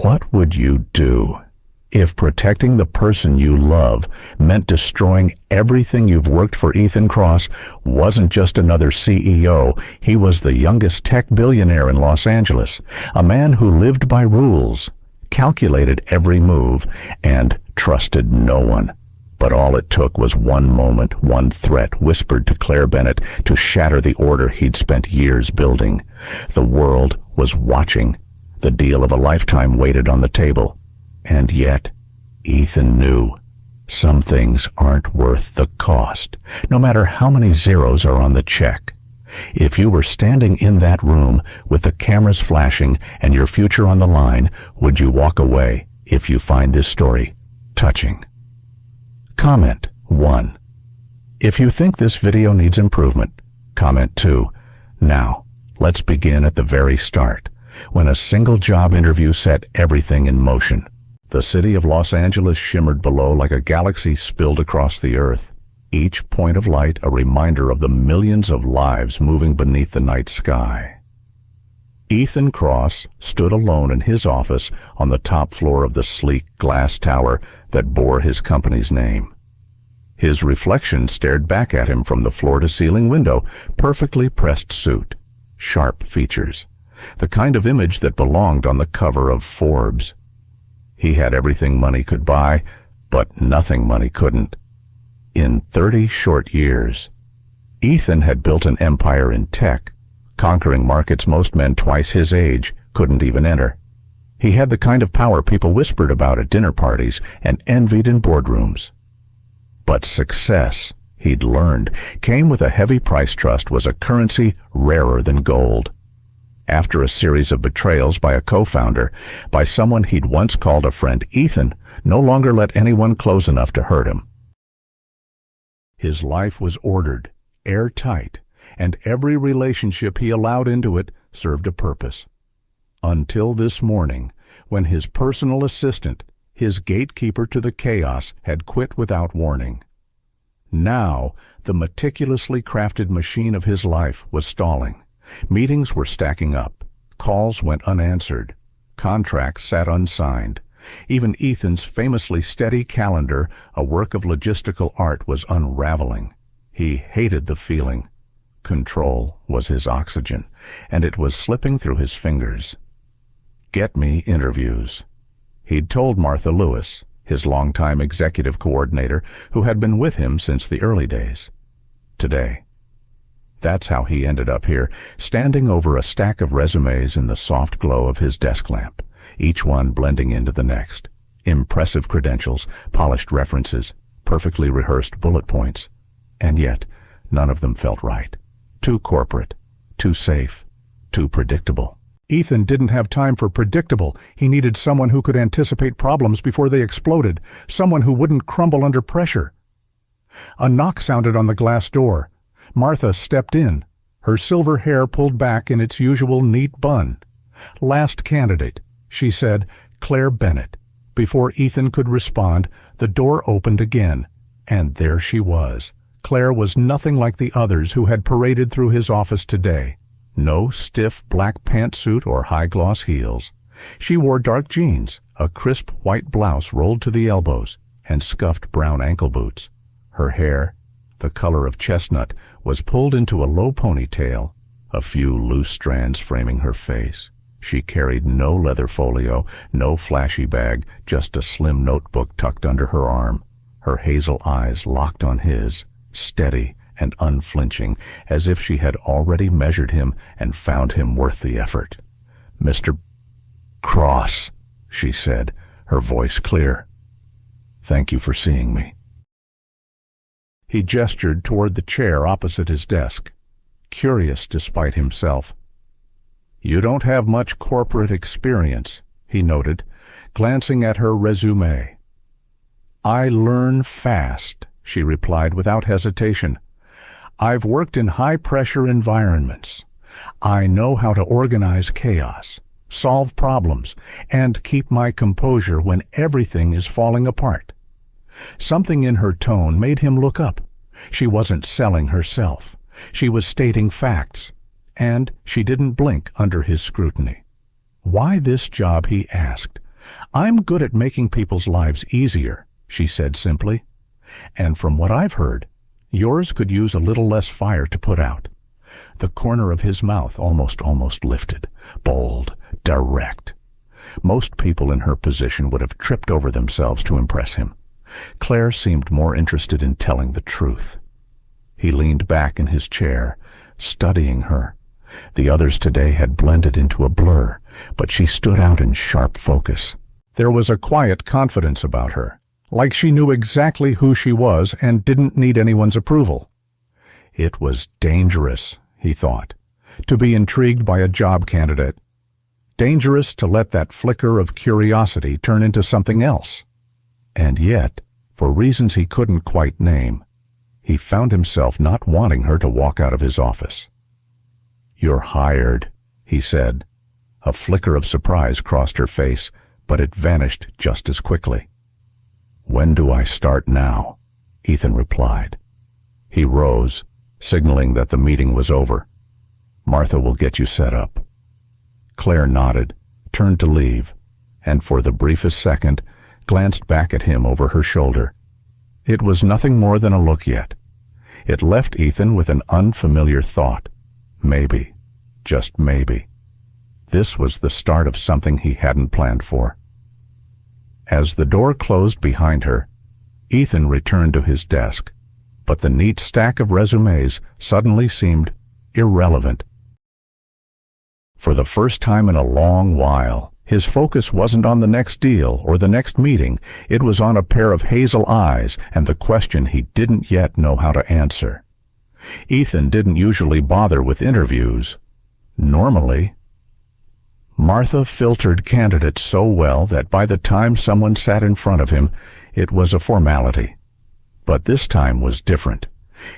What would you do if protecting the person you love meant destroying everything you've worked for? Ethan Kross wasn't just another CEO. He was the youngest tech billionaire in Los Angeles, a man who lived by rules, calculated every move, and trusted no one. But all it took was one moment, one threat whispered to Claire Bennett to shatter the order he'd spent years building. The world was watching. The deal of a lifetime waited on the table. And yet, Ethan knew some things aren't worth the cost, no matter how many zeros are on the check. If you were standing in that room with the cameras flashing and your future on the line, would you walk away if you find this story touching? Comment 1. If you think this video needs improvement, comment 2. Now, let's begin at the very start, when a single job interview set everything in motion. The city of Los Angeles shimmered below like a galaxy spilled across the earth, each point of light a reminder of the millions of lives moving beneath the night sky. Ethan Kross stood alone in his office on the top floor of the sleek glass tower that bore his company's name. His reflection stared back at him from the floor-to-ceiling window, perfectly pressed suit, sharp features, the kind of image that belonged on the cover of Forbes. He had everything money could buy, but nothing money couldn't. In 30 short years, Ethan had built an empire in tech, conquering markets most men twice his age couldn't even enter. He had the kind of power people whispered about at dinner parties and envied in boardrooms. But success, he'd learned, came with a heavy price. Trust was a currency rarer than gold. After a series of betrayals by a co-founder, by someone he'd once called a friend, Ethan no longer let anyone close enough to hurt him. His life was ordered, airtight, and every relationship he allowed into it served a purpose. Until this morning, when his personal assistant, his gatekeeper to the chaos, had quit without warning. Now, the meticulously crafted machine of his life was stalling. Meetings were stacking up. Calls went unanswered. Contracts sat unsigned. Even Ethan's famously steady calendar, a work of logistical art, was unraveling. He hated the feeling. Control was his oxygen, and it was slipping through his fingers. Get me interviews. He'd told Martha Lewis, his longtime executive coordinator, who had been with him since the early days. Today. That's how he ended up here, standing over a stack of resumes in the soft glow of his desk lamp, each one blending into the next. Impressive credentials, polished references, perfectly rehearsed bullet points. And yet, none of them felt right. Too corporate, too safe, too predictable. Ethan didn't have time for predictable. He needed someone who could anticipate problems before they exploded, someone who wouldn't crumble under pressure. A knock sounded on the glass door. Martha stepped in, her silver hair pulled back in its usual neat bun. "Last candidate," she said, "Claire Bennett." Before Ethan could respond, the door opened again, and there she was. Claire was nothing like the others who had paraded through his office today. No stiff black pantsuit or high-gloss heels. She wore dark jeans, a crisp white blouse rolled to the elbows, and scuffed brown ankle boots. Her hair, the color of chestnut, was pulled into a low ponytail, a few loose strands framing her face. She carried no leather folio, no flashy bag, just a slim notebook tucked under her arm. Her hazel eyes locked on his, steady and unflinching, as if she had already measured him and found him worth the effort. "Mr. Kross," she said, her voice clear. "Thank you for seeing me." He gestured toward the chair opposite his desk, curious despite himself. "You don't have much corporate experience," he noted, glancing at her resume. "I learn fast," she replied without hesitation. "I've worked in high-pressure environments. I know how to organize chaos, solve problems, and keep my composure when everything is falling apart." Something in her tone made him look up. She wasn't selling herself. She was stating facts, and she didn't blink under his scrutiny. Why this job, he asked. "I'm good at making people's lives easier," she said simply. "And from what I've heard, yours could use a little less fire to put out." The corner of his mouth almost lifted. Bold, direct. Most people in her position would have tripped over themselves to impress him. Claire seemed more interested in telling the truth. He leaned back in his chair, studying her. The others today had blended into a blur, but she stood out in sharp focus. There was a quiet confidence about her, like she knew exactly who she was and didn't need anyone's approval. It was dangerous, he thought, to be intrigued by a job candidate. Dangerous to let that flicker of curiosity turn into something else. And yet, for reasons he couldn't quite name, he found himself not wanting her to walk out of his office. "You're hired," he said. A flicker of surprise crossed her face, but it vanished just as quickly. "When do I start now?" Ethan replied. He rose, signaling that the meeting was over. "Martha will get you set up." Claire nodded, turned to leave, and for the briefest second, glanced back at him over her shoulder. It was nothing more than a look yet. It left Ethan with an unfamiliar thought. Maybe, just maybe, this was the start of something he hadn't planned for. As the door closed behind her, Ethan returned to his desk, but the neat stack of resumes suddenly seemed irrelevant. For the first time in a long while, his focus wasn't on the next deal or the next meeting. It was on a pair of hazel eyes and the question he didn't yet know how to answer. Ethan didn't usually bother with interviews. Normally, Martha filtered candidates so well that by the time someone sat in front of him, it was a formality. But this time was different.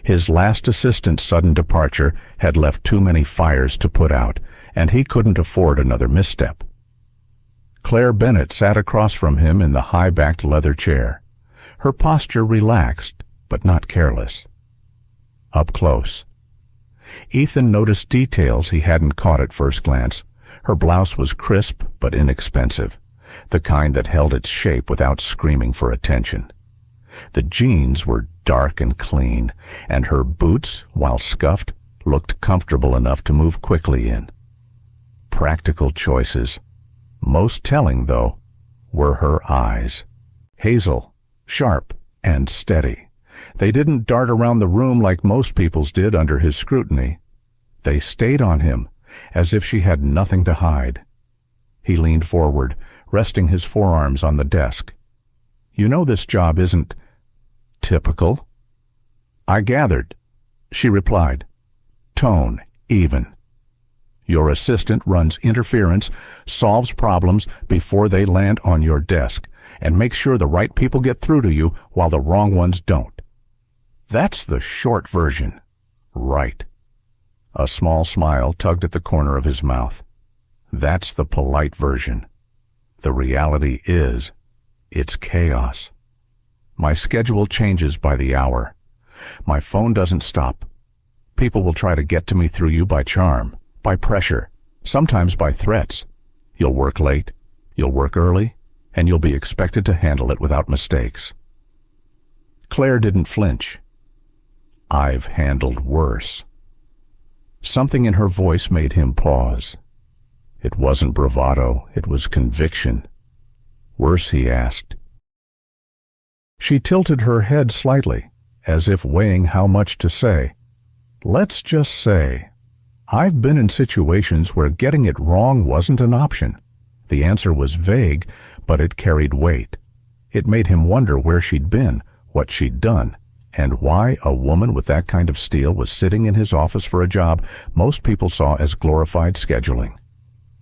His last assistant's sudden departure had left too many fires to put out, and he couldn't afford another misstep. Claire Bennett sat across from him in the high-backed leather chair. Her posture relaxed, but not careless. Up close, Ethan noticed details he hadn't caught at first glance. Her blouse was crisp but inexpensive, the kind that held its shape without screaming for attention. The jeans were dark and clean, and her boots, while scuffed, looked comfortable enough to move quickly in. Practical choices. Most telling, though, were her eyes. Hazel, sharp, and steady. They didn't dart around the room like most people's did under his scrutiny. They stayed on him, as if she had nothing to hide. He leaned forward, resting his forearms on the desk. "You know this job isn't typical." "I gathered," she replied. Tone even. "Your assistant runs interference, solves problems before they land on your desk, and makes sure the right people get through to you while the wrong ones don't." That's the short version. Right. A small smile tugged at the corner of his mouth. That's the polite version. The reality is, it's chaos. My schedule changes by the hour. My phone doesn't stop. People will try to get to me through you by charm, by pressure, sometimes by threats. You'll work late, you'll work early, and you'll be expected to handle it without mistakes. Claire didn't flinch. "I've handled worse." Something in her voice made him pause. It wasn't bravado, it was conviction. "Worse?" he asked. She tilted her head slightly, as if weighing how much to say. "Let's just say, I've been in situations where getting it wrong wasn't an option." The answer was vague, but it carried weight. It made him wonder where she'd been, what she'd done, and why a woman with that kind of steel was sitting in his office for a job most people saw as glorified scheduling.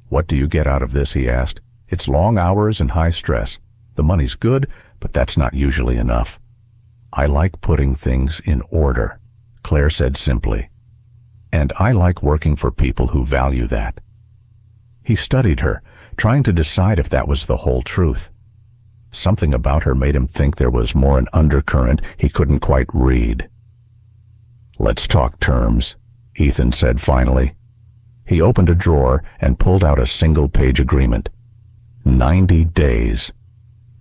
"What do you get out of this?" he asked. "It's long hours and high stress. The money's good, but that's not usually enough." "I like putting things in order," Claire said simply. "And I like working for people who value that." He studied her, trying to decide if that was the whole truth. Something about her made him think there was more an undercurrent he couldn't quite read. "Let's talk terms," Ethan said finally. He opened a drawer and pulled out a single-page agreement. 90 days.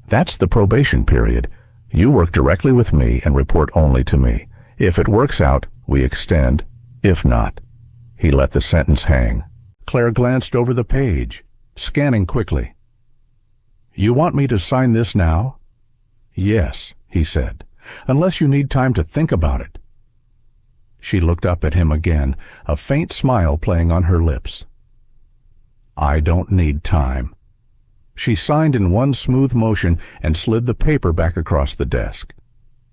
That's the probation period. You work directly with me and report only to me. If it works out, we extend. If not. He let the sentence hang. Claire glanced over the page, scanning quickly. You want me to sign this now? Yes, he said, unless you need time to think about it. She looked up at him again, a faint smile playing on her lips. I don't need time. She signed in one smooth motion and slid the paper back across the desk.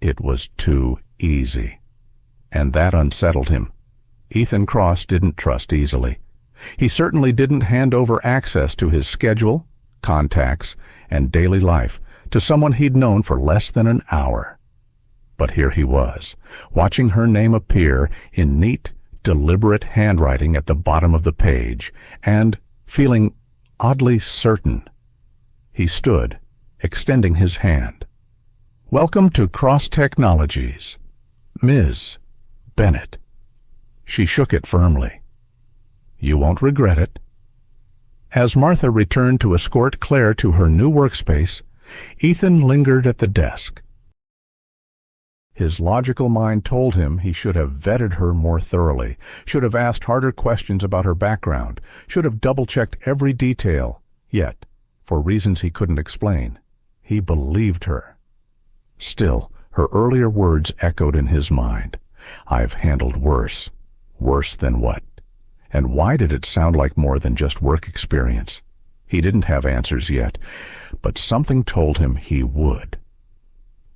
It was too easy. And that unsettled him. Ethan Cross didn't trust easily. He certainly didn't hand over access to his schedule, contacts, and daily life to someone he'd known for less than an hour. But here he was, watching her name appear in neat, deliberate handwriting at the bottom of the page, and feeling oddly certain. He stood, extending his hand. Welcome to Cross Technologies, Ms. Bennett. She shook it firmly. You won't regret it. As Martha returned to escort Claire to her new workspace, Ethan lingered at the desk. His logical mind told him he should have vetted her more thoroughly, should have asked harder questions about her background, should have double-checked every detail. Yet, for reasons he couldn't explain, he believed her. Still, her earlier words echoed in his mind. I've handled worse. Worse than what? And why did it sound like more than just work experience? He didn't have answers yet, but something told him he would.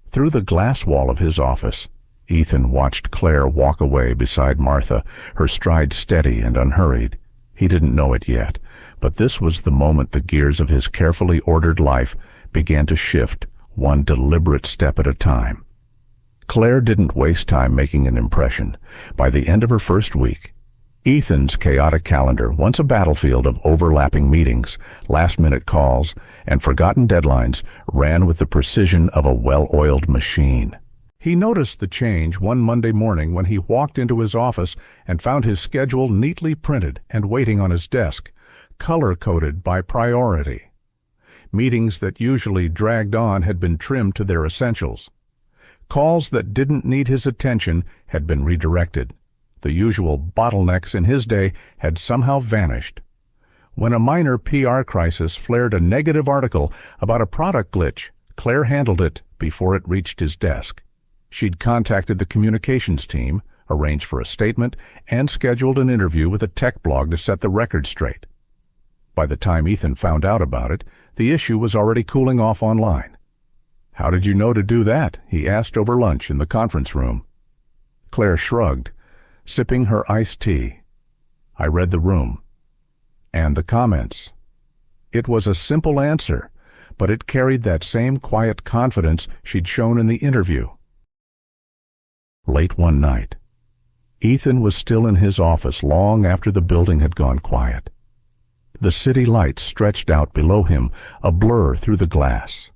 Through the glass wall of his office, Ethan watched Claire walk away beside Martha, her stride steady and unhurried. He didn't know it yet, but this was the moment the gears of his carefully ordered life began to shift, one deliberate step at a time. Claire didn't waste time making an impression. By the end of her first week, Ethan's chaotic calendar, once a battlefield of overlapping meetings, last-minute calls, and forgotten deadlines, ran with the precision of a well-oiled machine. He noticed the change one Monday morning when he walked into his office and found his schedule neatly printed and waiting on his desk, color-coded by priority. Meetings that usually dragged on had been trimmed to their essentials. Calls that didn't need his attention had been redirected. The usual bottlenecks in his day had somehow vanished. When a minor PR crisis flared a negative article about a product glitch, Claire handled it before it reached his desk. She'd contacted the communications team, arranged for a statement, and scheduled an interview with a tech blog to set the record straight. By the time Ethan found out about it, the issue was already cooling off online. How did you know to do that? He asked over lunch in the conference room. Claire shrugged, sipping her iced tea. I read the room. And the comments. It was a simple answer, but it carried that same quiet confidence she'd shown in the interview. Late one night, Ethan was still in his office long after the building had gone quiet. The city lights stretched out below him, a blur through the glass.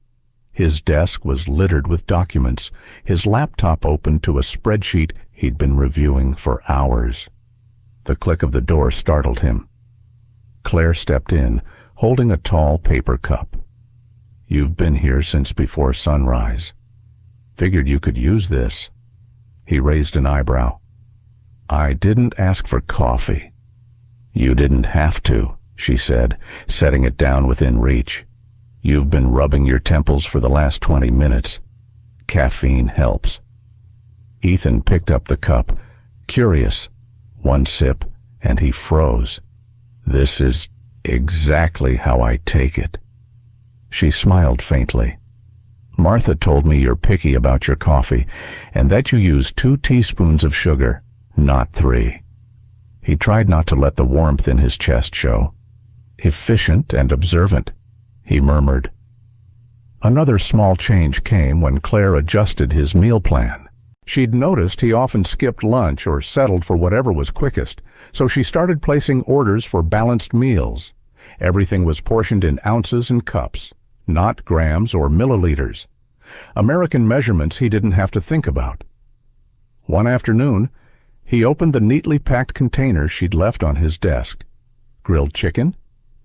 His desk was littered with documents, his laptop open to a spreadsheet he'd been reviewing for hours. The click of the door startled him. Claire stepped in, holding a tall paper cup. You've been here since before sunrise. Figured you could use this. He raised an eyebrow. I didn't ask for coffee. You didn't have to, she said, setting it down within reach. You've been rubbing your temples for the last 20 minutes. Caffeine helps. Ethan picked up the cup, curious. One sip, and he froze. This is exactly how I take it. She smiled faintly. Martha told me you're picky about your coffee, and that you use 2 teaspoons of sugar, not 3. He tried not to let the warmth in his chest show. Efficient and observant, he murmured. Another small change came when Claire adjusted his meal plan. She'd noticed he often skipped lunch or settled for whatever was quickest, so she started placing orders for balanced meals. Everything was portioned in ounces and cups, not grams or milliliters. American measurements he didn't have to think about. One afternoon, he opened the neatly packed containers she'd left on his desk. Grilled chicken,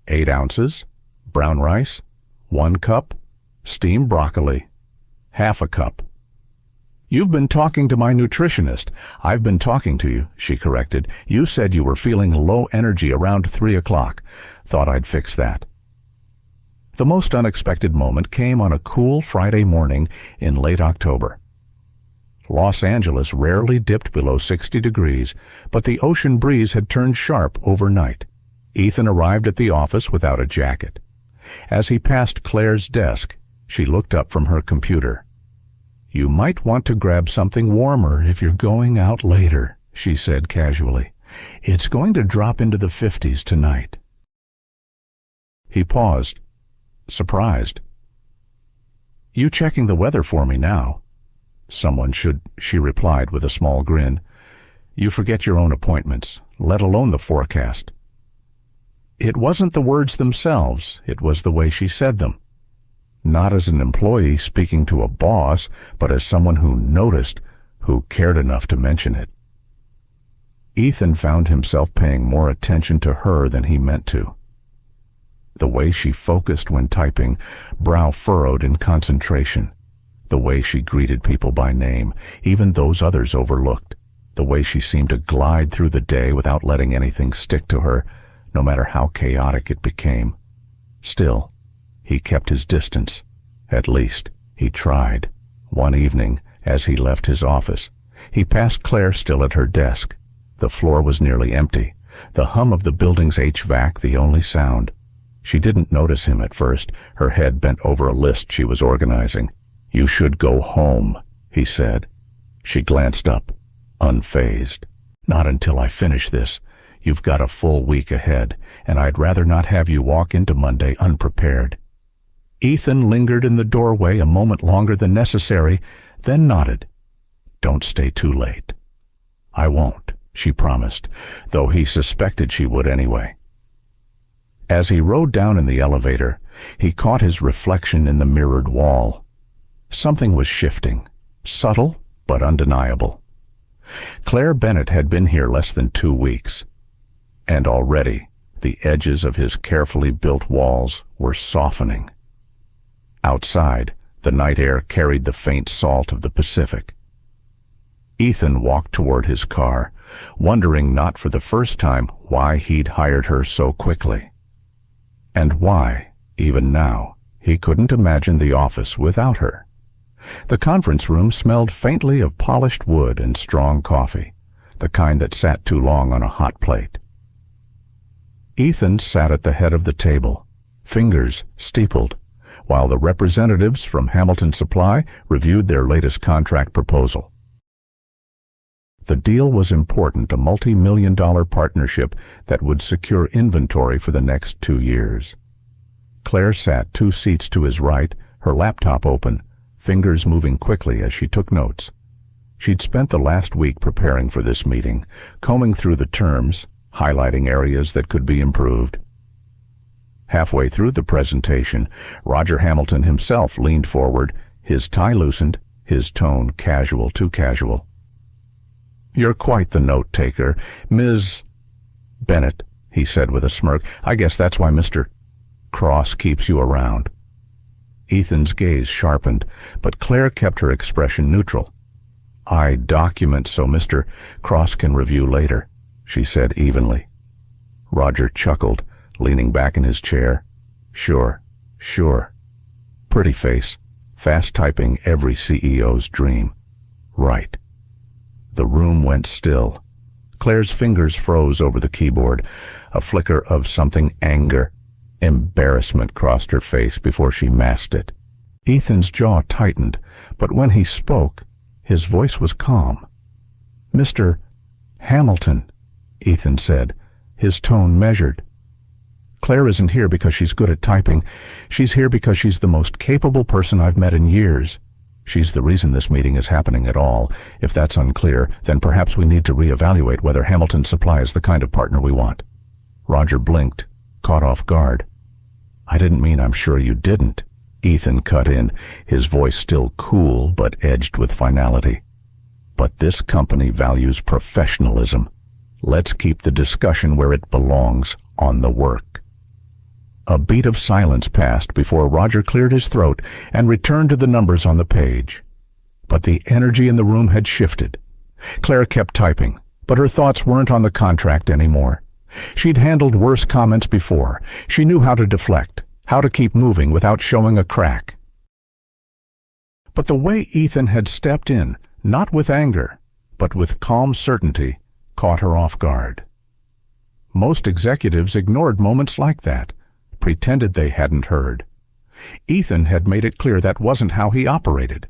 8 ounces, brown rice, 1 cup, steamed broccoli, half a cup. You've been talking to my nutritionist. I've been talking to you, she corrected. You said you were feeling low energy around 3 o'clock. Thought I'd fix that. The most unexpected moment came on a cool Friday morning in late October. Los Angeles rarely dipped below 60 degrees, but the ocean breeze had turned sharp overnight. Ethan arrived at the office without a jacket. As he passed Claire's desk, she looked up from her computer. "You might want to grab something warmer if you're going out later," she said casually. "It's going to drop into the 50s tonight." He paused, surprised. "You checking the weather for me now?" "Someone should," she replied with a small grin. "You forget your own appointments, let alone the forecast." It wasn't the words themselves, it was the way she said them. Not as an employee speaking to a boss, but as someone who noticed, who cared enough to mention it. Ethan found himself paying more attention to her than he meant to. The way she focused when typing, brow furrowed in concentration. The way she greeted people by name, even those others overlooked. The way she seemed to glide through the day without letting anything stick to her, no matter how chaotic it became. Still, he kept his distance. At least, he tried. One evening, as he left his office, he passed Claire still at her desk. The floor was nearly empty, the hum of the building's HVAC the only sound. She didn't notice him at first, her head bent over a list she was organizing. "You should go home," he said. She glanced up, unfazed. "Not until I finish this. You've got a full week ahead, and I'd rather not have you walk into Monday unprepared." Ethan lingered in the doorway a moment longer than necessary, then nodded. "Don't stay too late." "I won't," she promised, though he suspected she would anyway. As he rode down in the elevator, he caught his reflection in the mirrored wall. Something was shifting, subtle but undeniable. Claire Bennett had been here less than 2 weeks, and already the edges of his carefully built walls were softening. Outside, the night air carried the faint salt of the Pacific. Ethan walked toward his car, wondering not for the first time why he'd hired her so quickly. And why, even now, he couldn't imagine the office without her. The conference room smelled faintly of polished wood and strong coffee, the kind that sat too long on a hot plate. Ethan sat at the head of the table, fingers steepled, while the representatives from Hamilton Supply reviewed their latest contract proposal. The deal was important, a multi-million-dollar partnership that would secure inventory for the next 2 years. Claire sat 2 seats to his right, her laptop open, fingers moving quickly as she took notes. She'd spent the last week preparing for this meeting, combing through the terms, highlighting areas that could be improved. Halfway through the presentation, Roger Hamilton himself leaned forward, his tie loosened, his tone casual, too casual. "You're quite the note-taker, Ms. Bennett," he said with a smirk. "I guess that's why Mr. Cross keeps you around." Ethan's gaze sharpened, but Claire kept her expression neutral. "I document so Mr. Cross can review later," she said evenly. Roger chuckled, leaning back in his chair. Sure. Pretty face, fast typing every CEO's dream. Right. The room went still. Claire's fingers froze over the keyboard. A flicker of something anger, embarrassment crossed her face before she masked it. Ethan's jaw tightened, but when he spoke, his voice was calm. "Mr. Hamilton," Ethan said, his tone measured. "Claire isn't here because she's good at typing. She's here because she's the most capable person I've met in years. She's the reason this meeting is happening at all. If that's unclear, then perhaps we need to reevaluate whether Hamilton Supply is the kind of partner we want." Roger blinked, caught off guard. "I didn't mean I'm sure you didn't," Ethan cut in, his voice still cool but edged with finality. "But this company values professionalism. Let's keep the discussion where it belongs, on the work." A beat of silence passed before Roger cleared his throat and returned to the numbers on the page. But the energy in the room had shifted. Claire kept typing, but her thoughts weren't on the contract anymore. She'd handled worse comments before. She knew how to deflect, how to keep moving without showing a crack. But the way Ethan had stepped in, not with anger, but with calm certainty, caught her off guard. Most executives ignored moments like that, pretended they hadn't heard. Ethan had made it clear that wasn't how he operated.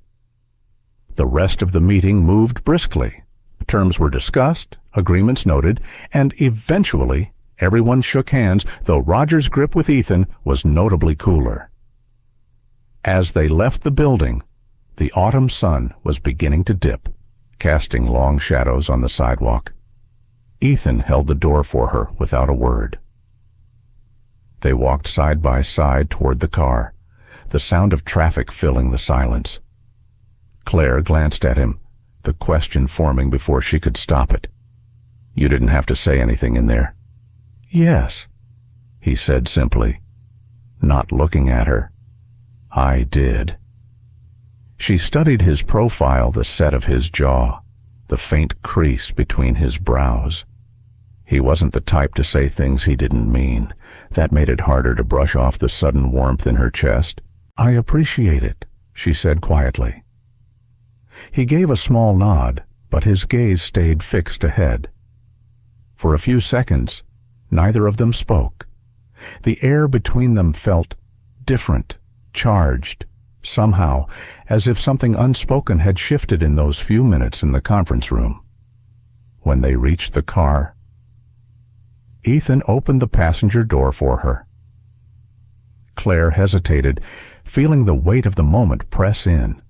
The rest of the meeting moved briskly. Terms were discussed, agreements noted, and eventually everyone shook hands, though Roger's grip with Ethan was notably cooler. As they left the building, the autumn sun was beginning to dip, casting long shadows on the sidewalk. Ethan held the door for her without a word. They walked side by side toward the car, the sound of traffic filling the silence. Claire glanced at him, the question forming before she could stop it. "You didn't have to say anything in there." "Yes," he said simply, not looking at her. "I did." She studied his profile, the set of his jaw, the faint crease between his brows. He wasn't the type to say things he didn't mean. That made it harder to brush off the sudden warmth in her chest. "I appreciate it," she said quietly. He gave a small nod, but his gaze stayed fixed ahead. For a few seconds, neither of them spoke. The air between them felt different, charged, somehow, as if something unspoken had shifted in those few minutes in the conference room. When they reached the car, Ethan opened the passenger door for her. Claire hesitated, feeling the weight of the moment press in.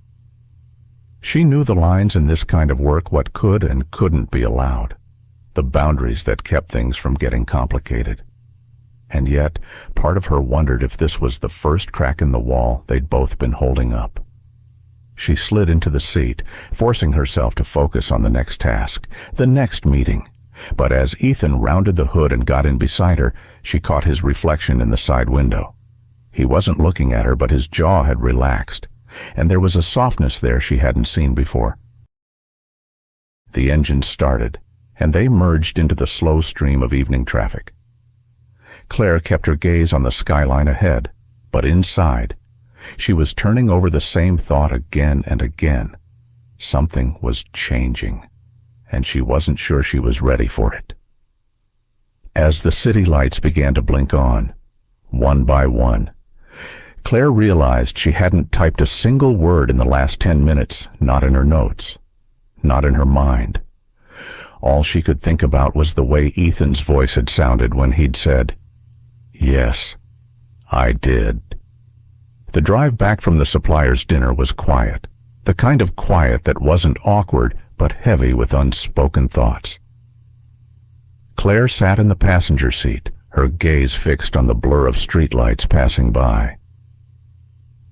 She knew the lines in this kind of work, what could and couldn't be allowed, the boundaries that kept things from getting complicated. And yet, part of her wondered if this was the first crack in the wall they'd both been holding up. She slid into the seat, forcing herself to focus on the next task, the next meeting. But as Ethan rounded the hood and got in beside her, she caught his reflection in the side window. He wasn't looking at her, but his jaw had relaxed, and there was a softness there she hadn't seen before. The engine started, and they merged into the slow stream of evening traffic. Claire kept her gaze on the skyline ahead, but inside, she was turning over the same thought again and again. Something was changing, and she wasn't sure she was ready for it. As the city lights began to blink on, one by one, Claire realized she hadn't typed a single word in the last 10 minutes, not in her notes, not in her mind. All she could think about was the way Ethan's voice had sounded when he'd said, "Yes, I did." The drive back from the supplier's dinner was quiet, the kind of quiet that wasn't awkward but heavy with unspoken thoughts. Claire sat in the passenger seat, her gaze fixed on the blur of streetlights passing by.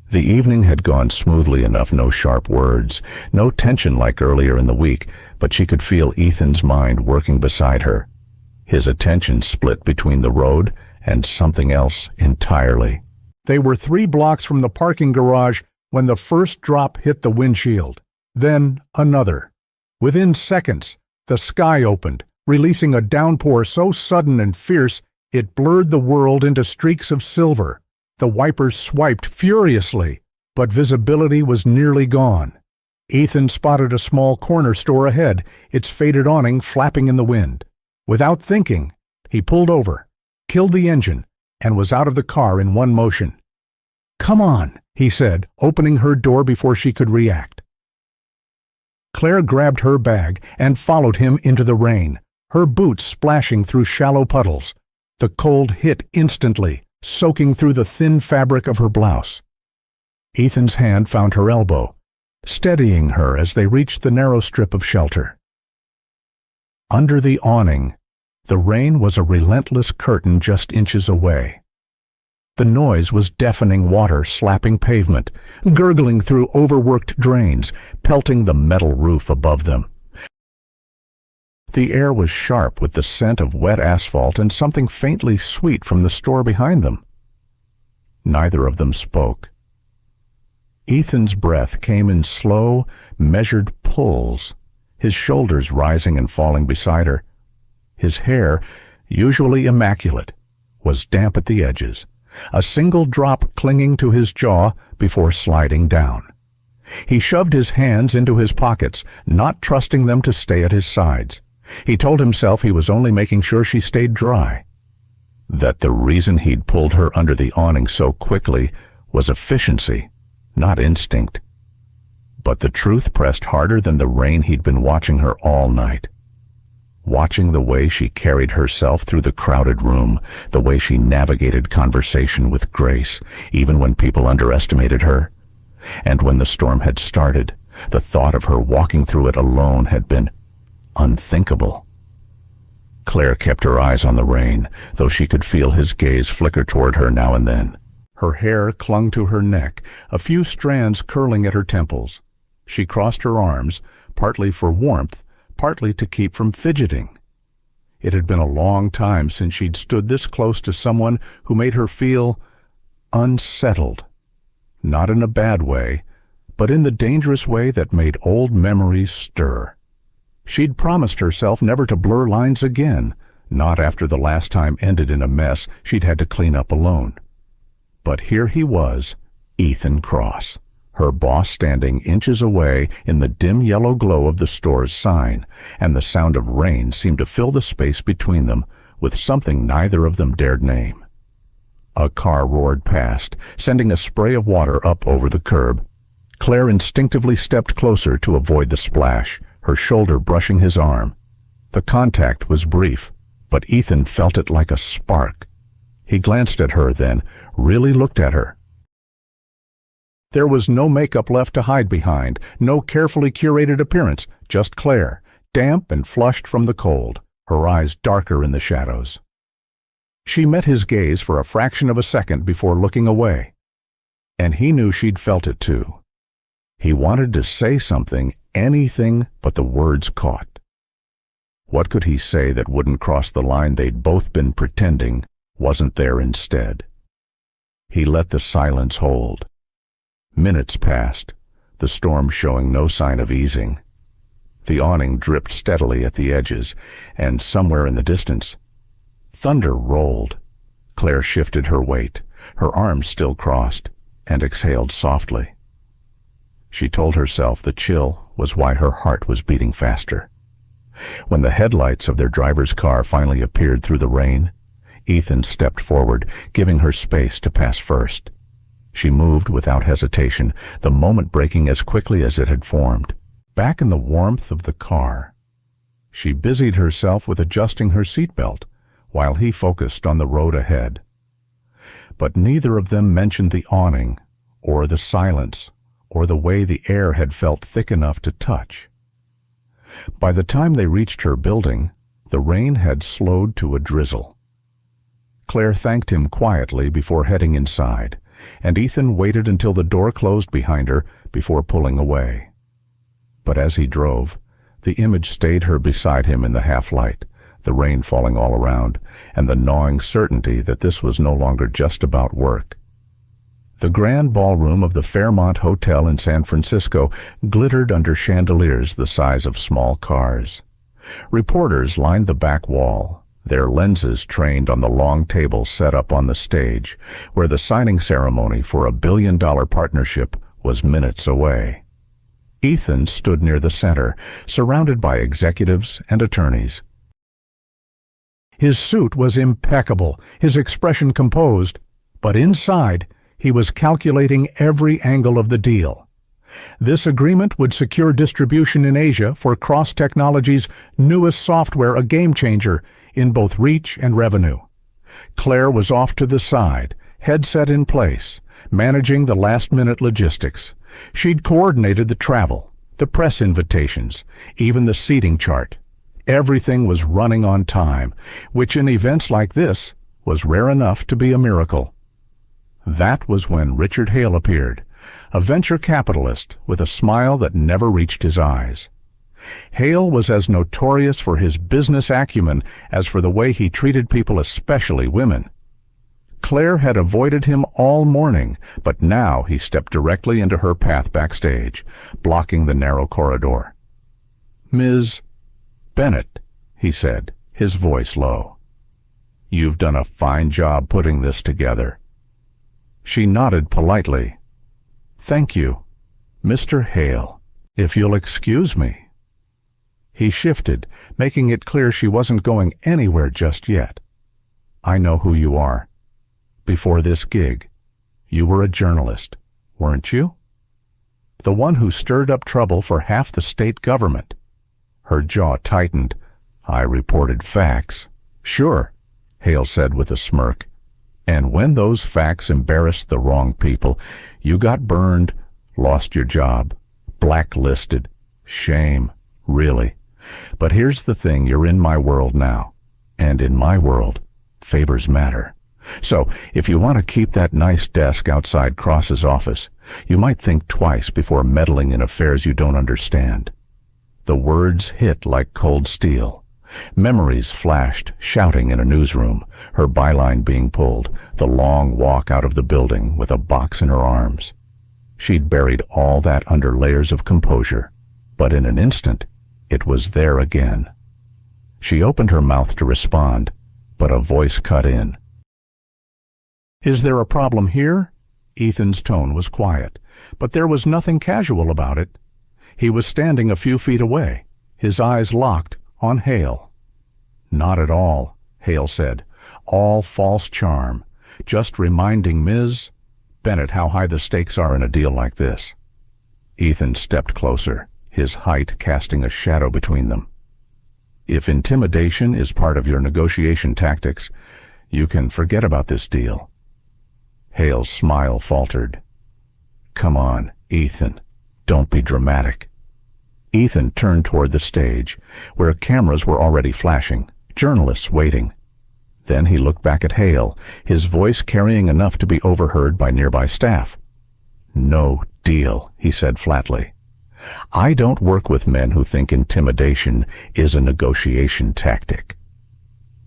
The evening had gone smoothly enough, no sharp words, no tension like earlier in the week, but she could feel Ethan's mind working beside her, his attention split between the road and something else entirely. They were 3 blocks from the parking garage when the first drop hit the windshield, then another. Within seconds, the sky opened, releasing a downpour so sudden and fierce it blurred the world into streaks of silver. The wipers swiped furiously, but visibility was nearly gone. Ethan spotted a small corner store ahead, its faded awning flapping in the wind. Without thinking, he pulled over, killed the engine, and was out of the car in one motion. "Come on," he said, opening her door before she could react. Claire grabbed her bag and followed him into the rain, her boots splashing through shallow puddles. The cold hit instantly, soaking through the thin fabric of her blouse. Ethan's hand found her elbow, steadying her as they reached the narrow strip of shelter. Under the awning, the rain was a relentless curtain just inches away. The noise was deafening, water slapping pavement, gurgling through overworked drains, pelting the metal roof above them. The air was sharp with the scent of wet asphalt and something faintly sweet from the store behind them. Neither of them spoke. Ethan's breath came in slow, measured pulls, his shoulders rising and falling beside her. His hair, usually immaculate, was damp at the edges, a single drop clinging to his jaw before sliding down. He shoved his hands into his pockets, not trusting them to stay at his sides. He told himself he was only making sure she stayed dry. That the reason he'd pulled her under the awning so quickly was efficiency, not instinct. But the truth pressed harder than the rain he'd been watching her all night. Watching the way she carried herself through the crowded room, the way she navigated conversation with grace, even when people underestimated her. And when the storm had started, the thought of her walking through it alone had been unthinkable. Claire kept her eyes on the rain, though she could feel his gaze flicker toward her now and then. Her hair clung to her neck, a few strands curling at her temples. She crossed her arms, partly for warmth, partly to keep from fidgeting. It had been a long time since she'd stood this close to someone who made her feel unsettled. Not in a bad way, but in the dangerous way that made old memories stir. She'd promised herself never to blur lines again, not after the last time ended in a mess she'd had to clean up alone. But here he was, Ethan Cross, her boss standing inches away in the dim yellow glow of the store's sign, and the sound of rain seemed to fill the space between them with something neither of them dared name. A car roared past, sending a spray of water up over the curb. Claire instinctively stepped closer to avoid the splash, her shoulder brushing his arm. The contact was brief, but Ethan felt it like a spark. He glanced at her then, really looked at her. There was no makeup left to hide behind, no carefully curated appearance, just Claire, damp and flushed from the cold, her eyes darker in the shadows. She met his gaze for a fraction of a second before looking away, and he knew she'd felt it too. He wanted to say something, anything, but the words caught. What could he say that wouldn't cross the line they'd both been pretending wasn't there instead? He let the silence hold. Minutes passed, the storm showing no sign of easing. The awning dripped steadily at the edges, and somewhere in the distance, thunder rolled. Claire shifted her weight, her arms still crossed, and exhaled softly. She told herself the chill was why her heart was beating faster. When the headlights of their driver's car finally appeared through the rain, Ethan stepped forward, giving her space to pass first. She moved without hesitation, the moment breaking as quickly as it had formed. Back in the warmth of the car, she busied herself with adjusting her seatbelt, while he focused on the road ahead. But neither of them mentioned the awning, or the silence, or the way the air had felt thick enough to touch. By the time they reached her building, the rain had slowed to a drizzle. Claire thanked him quietly before heading inside, and Ethan waited until the door closed behind her before pulling away. But as he drove, the image stayed her beside him in the half-light, the rain falling all around, and the gnawing certainty that this was no longer just about work. The grand ballroom of the Fairmont Hotel in San Francisco glittered under chandeliers the size of small cars. Reporters lined the back wall, their lenses trained on the long table set up on the stage, where the signing ceremony for a billion-dollar partnership was minutes away. Ethan stood near the center, surrounded by executives and attorneys. His suit was impeccable, his expression composed, but inside, he was calculating every angle of the deal. This agreement would secure distribution in Asia for Cross Technology's newest software, a game-changer in both reach and revenue. Claire was off to the side, headset in place, managing the last-minute logistics. She'd coordinated the travel, the press invitations, even the seating chart. Everything was running on time, which in events like this was rare enough to be a miracle. That was when Richard Hale appeared, a venture capitalist with a smile that never reached his eyes. Hale was as notorious for his business acumen as for the way he treated people, especially women. Claire had avoided him all morning, but now he stepped directly into her path backstage, blocking the narrow corridor. "Ms. Bennett," he said, his voice low. "You've done a fine job putting this together." She nodded politely. "Thank you. Mr. Hale, if you'll excuse me." He shifted, making it clear she wasn't going anywhere just yet. "I know who you are. Before this gig, you were a journalist, weren't you? The one who stirred up trouble for half the state government." Her jaw tightened. "I reported facts." "Sure," Hale said with a smirk. "And when those facts embarrassed the wrong people, you got burned, lost your job, blacklisted. Shame, really. But here's the thing, you're in my world now. And in my world, favors matter. So, if you want to keep that nice desk outside Cross's office, you might think twice before meddling in affairs you don't understand." The words hit like cold steel. Memories flashed, shouting in a newsroom, her byline being pulled, the long walk out of the building with a box in her arms. She'd buried all that under layers of composure, but in an instant, it was there again. She opened her mouth to respond, but a voice cut in. "Is there a problem here?" Ethan's tone was quiet, but there was nothing casual about it. He was standing a few feet away, his eyes locked on Hale. "Not at all," Hale said. "All false charm. Just reminding Ms. Bennett how high the stakes are in a deal like this." Ethan stepped closer, his height casting a shadow between them. "If intimidation is part of your negotiation tactics, you can forget about this deal." Hale's smile faltered. "Come on, Ethan. Don't be dramatic." Ethan turned toward the stage, where cameras were already flashing, journalists waiting. Then he looked back at Hale, his voice carrying enough to be overheard by nearby staff. "No deal," he said flatly. "I don't work with men who think intimidation is a negotiation tactic."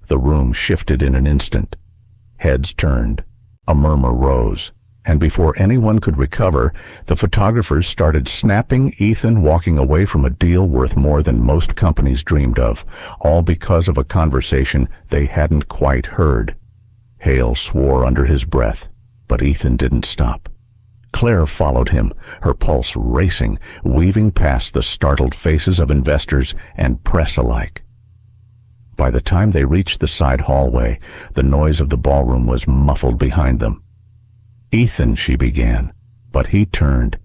The room shifted in an instant. Heads turned. A murmur rose, and before anyone could recover, the photographers started snapping Ethan walking away from a deal worth more than most companies dreamed of, all because of a conversation they hadn't quite heard. Hale swore under his breath, but Ethan didn't stop. Claire followed him, her pulse racing, weaving past the startled faces of investors and press alike. By the time they reached the side hallway, the noise of the ballroom was muffled behind them. "Ethan," she began, but he turned,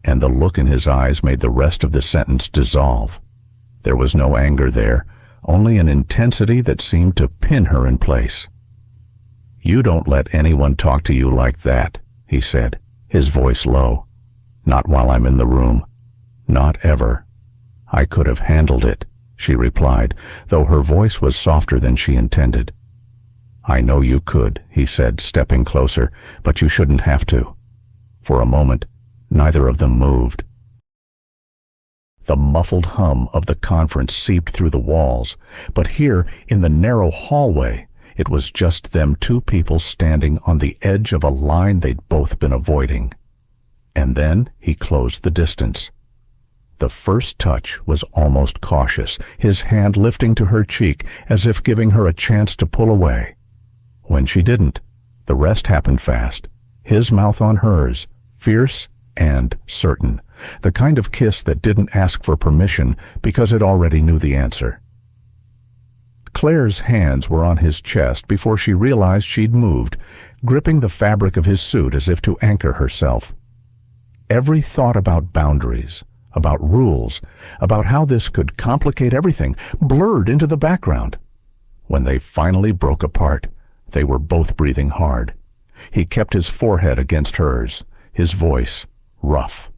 and the look in his eyes made the rest of the sentence dissolve. There was no anger there, only an intensity that seemed to pin her in place. "You don't let anyone talk to you like that," he said, his voice low. "Not while I'm in the room. Not ever." "I could have handled it," she replied, though her voice was softer than she intended. "I know you could," he said, stepping closer, "but you shouldn't have to." For a moment, neither of them moved. The muffled hum of the conference seeped through the walls, but here, in the narrow hallway, it was just them two people standing on the edge of a line they'd both been avoiding. And then he closed the distance. The first touch was almost cautious, his hand lifting to her cheek as if giving her a chance to pull away. When she didn't, the rest happened fast, his mouth on hers, fierce and certain, the kind of kiss that didn't ask for permission because it already knew the answer. Claire's hands were on his chest before she realized she'd moved, gripping the fabric of his suit as if to anchor herself. Every thought about boundaries, about rules, about how this could complicate everything, blurred into the background. When they finally broke apart, they were both breathing hard. He kept his forehead against hers, his voice rough.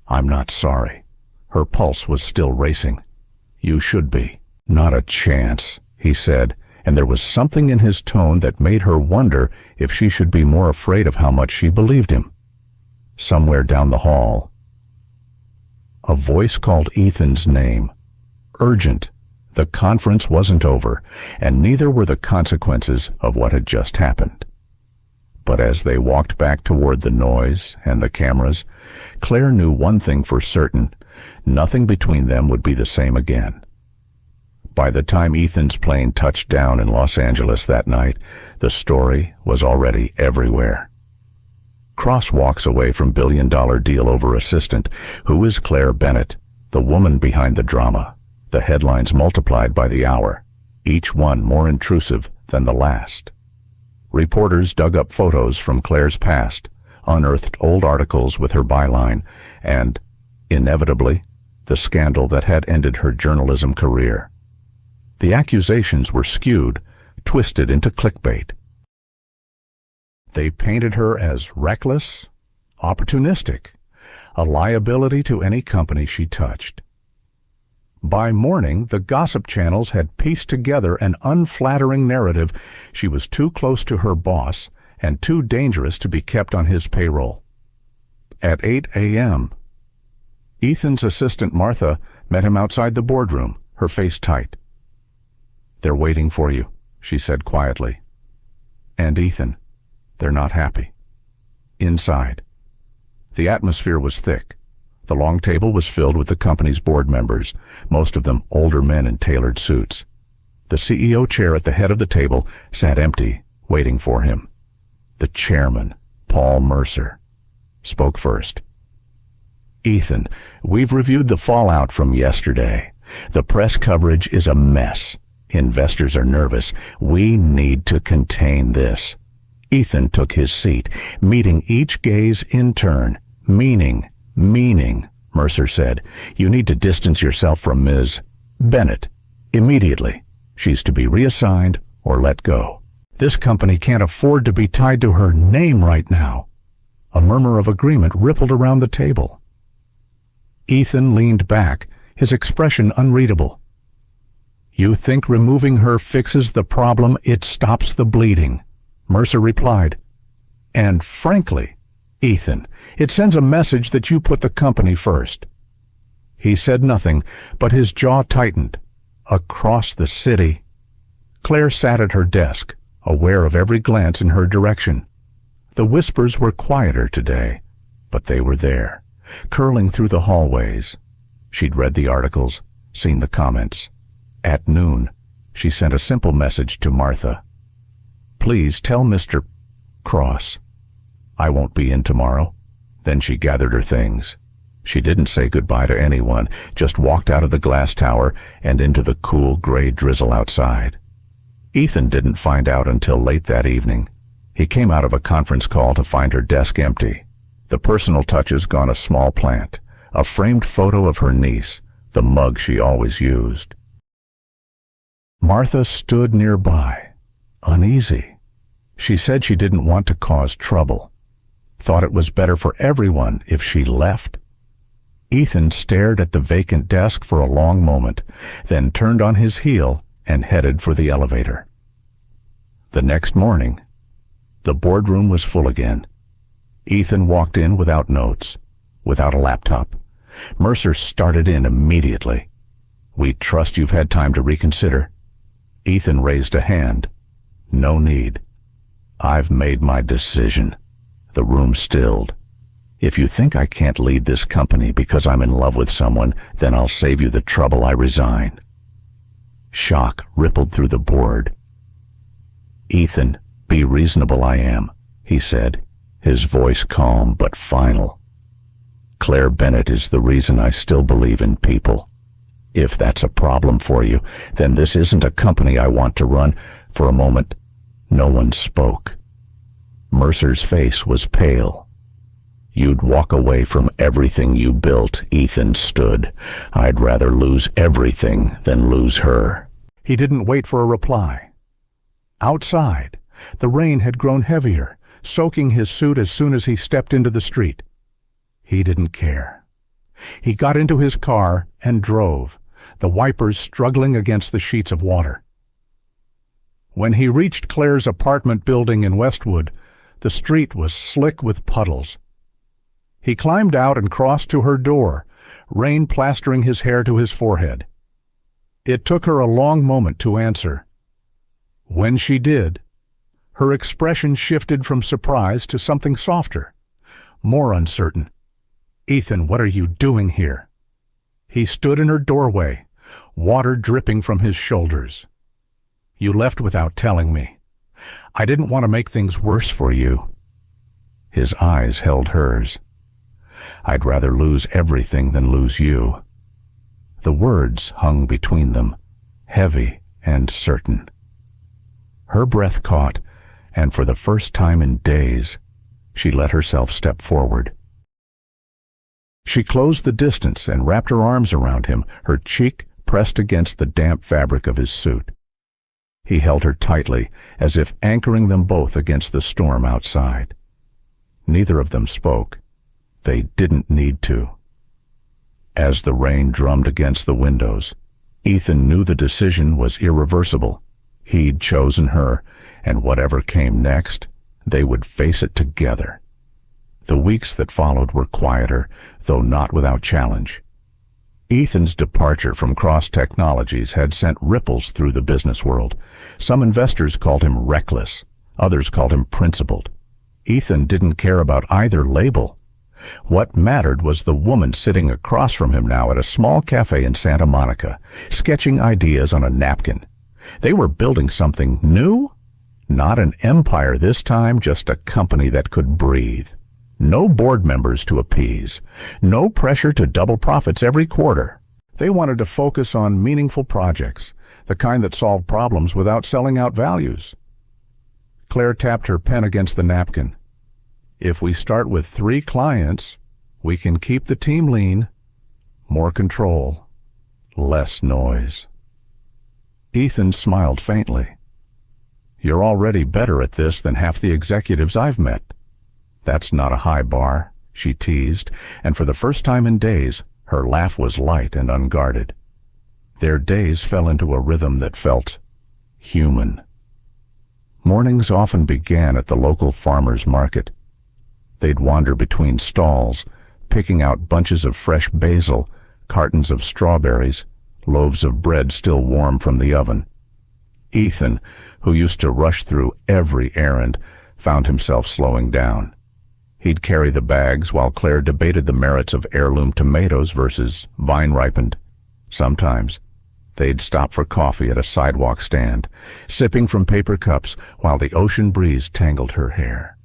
"I'm not sorry." Her pulse was still racing. "You should be." "Not a chance," he said, and there was something in his tone that made her wonder if she should be more afraid of how much she believed him. Somewhere down the hall, a voice called Ethan's name. Urgent. The conference wasn't over, and neither were the consequences of what had just happened. But as they walked back toward the noise and the cameras, Claire knew one thing for certain: nothing between them would be the same again. By the time Ethan's plane touched down in Los Angeles that night, the story was already everywhere. Cross walks away from billion-dollar deal-over assistant. Who is Claire Bennett, the woman behind the drama? The headlines multiplied by the hour, each one more intrusive than the last. Reporters dug up photos from Claire's past, unearthed old articles with her byline, and, inevitably, the scandal that had ended her journalism career. The accusations were skewed, twisted into clickbait. They painted her as reckless, opportunistic, a liability to any company she touched. By morning, the gossip channels had pieced together an unflattering narrative. She was too close to her boss and too dangerous to be kept on his payroll. At 8 a.m., Ethan's assistant Martha met him outside the boardroom, her face tight. "They're waiting for you," she said quietly. "And Ethan, they're not happy." Inside, the atmosphere was thick. The long table was filled with the company's board members, most of them older men in tailored suits. The CEO chair at the head of the table sat empty, waiting for him. The chairman, Paul Mercer, spoke first. "Ethan, we've reviewed the fallout from yesterday. The press coverage is a mess. Investors are nervous. We need to contain this." Ethan took his seat, meeting each gaze in turn. Meaning, Mercer said. "You need to distance yourself from Ms. Bennett immediately. She's to be reassigned or let go. This company can't afford to be tied to her name right now." A murmur of agreement rippled around the table. Ethan leaned back, his expression unreadable. "You think removing her fixes the problem? It stops the bleeding," Mercer replied. "And frankly, Ethan, it sends a message that you put the company first." He said nothing, but his jaw tightened. Across the city, Claire sat at her desk, aware of every glance in her direction. The whispers were quieter today, but they were there, curling through the hallways. She'd read the articles, seen the comments. At noon, she sent a simple message to Martha. "Please tell Mr. Cross I won't be in tomorrow." Then she gathered her things. She didn't say goodbye to anyone, just walked out of the glass tower and into the cool gray drizzle outside. Ethan didn't find out until late that evening. He came out of a conference call to find her desk empty. The personal touches gone a small plant, a framed photo of her niece, the mug she always used. Martha stood nearby, uneasy. She said she didn't want to cause trouble, thought it was better for everyone if she left. Ethan stared at the vacant desk for a long moment, then turned on his heel and headed for the elevator. The next morning, the boardroom was full again. Ethan walked in without notes, without a laptop. Mercer started in immediately. "We trust you've had time to reconsider." Ethan raised a hand. "No need. I've made my decision." The room stilled. "If you think I can't lead this company because I'm in love with someone, then I'll save you the trouble. I resign." Shock rippled through the board. "Ethan, be reasonable. I am," he said, his voice calm but final. "Claire Bennett is the reason I still believe in people. If that's a problem for you, then this isn't a company I want to run." For a moment, no one spoke. Mercer's face was pale. "You'd walk away from everything you built," Ethan stood. "I'd rather lose everything than lose her." He didn't wait for a reply. Outside, the rain had grown heavier, soaking his suit as soon as he stepped into the street. He didn't care. He got into his car and drove, the wipers struggling against the sheets of water. When he reached Claire's apartment building in Westwood, the street was slick with puddles. He climbed out and crossed to her door, rain plastering his hair to his forehead. It took her a long moment to answer. When she did, Her expression shifted from surprise to something softer, more uncertain. "Ethan, what are you doing here?" He stood in her doorway, water dripping from his shoulders. "You left without telling me. I didn't want to make things worse for you." His eyes held hers. "I'd rather lose everything than lose you." The words hung between them, heavy and certain. Her breath caught, and for the first time in days, she let herself step forward. She closed the distance and wrapped her arms around him, her cheek pressed against the damp fabric of his suit. He held her tightly, as if anchoring them both against the storm outside. Neither of them spoke. They didn't need to. As the rain drummed against the windows, Ethan knew the decision was irreversible. He'd chosen her, and whatever came next, they would face it together. The weeks that followed were quieter, though not without challenge. Ethan's departure from Cross Technologies had sent ripples through the business world. Some investors called him reckless, others called him principled. Ethan didn't care about either label. What mattered was the woman sitting across from him now at a small cafe in Santa Monica, sketching ideas on a napkin. They were building something new? Not an empire this time, just a company that could breathe. No board members to appease. No pressure to double profits every quarter. They wanted to focus on meaningful projects, the kind that solved problems without selling out values. Claire tapped her pen against the napkin. "If we start with 3 clients, we can keep the team lean. More control. Less noise." Ethan smiled faintly. "You're already better at this than half the executives I've met." "That's not a high bar," she teased, and for the first time in days, her laugh was light and unguarded. Their days fell into a rhythm that felt human. Mornings often began at the local farmer's market. They'd wander between stalls, picking out bunches of fresh basil, cartons of strawberries, loaves of bread still warm from the oven. Ethan, who used to rush through every errand, found himself slowing down. He'd carry the bags while Claire debated the merits of heirloom tomatoes versus vine-ripened. Sometimes they'd stop for coffee at a sidewalk stand, sipping from paper cups while the ocean breeze tangled her hair.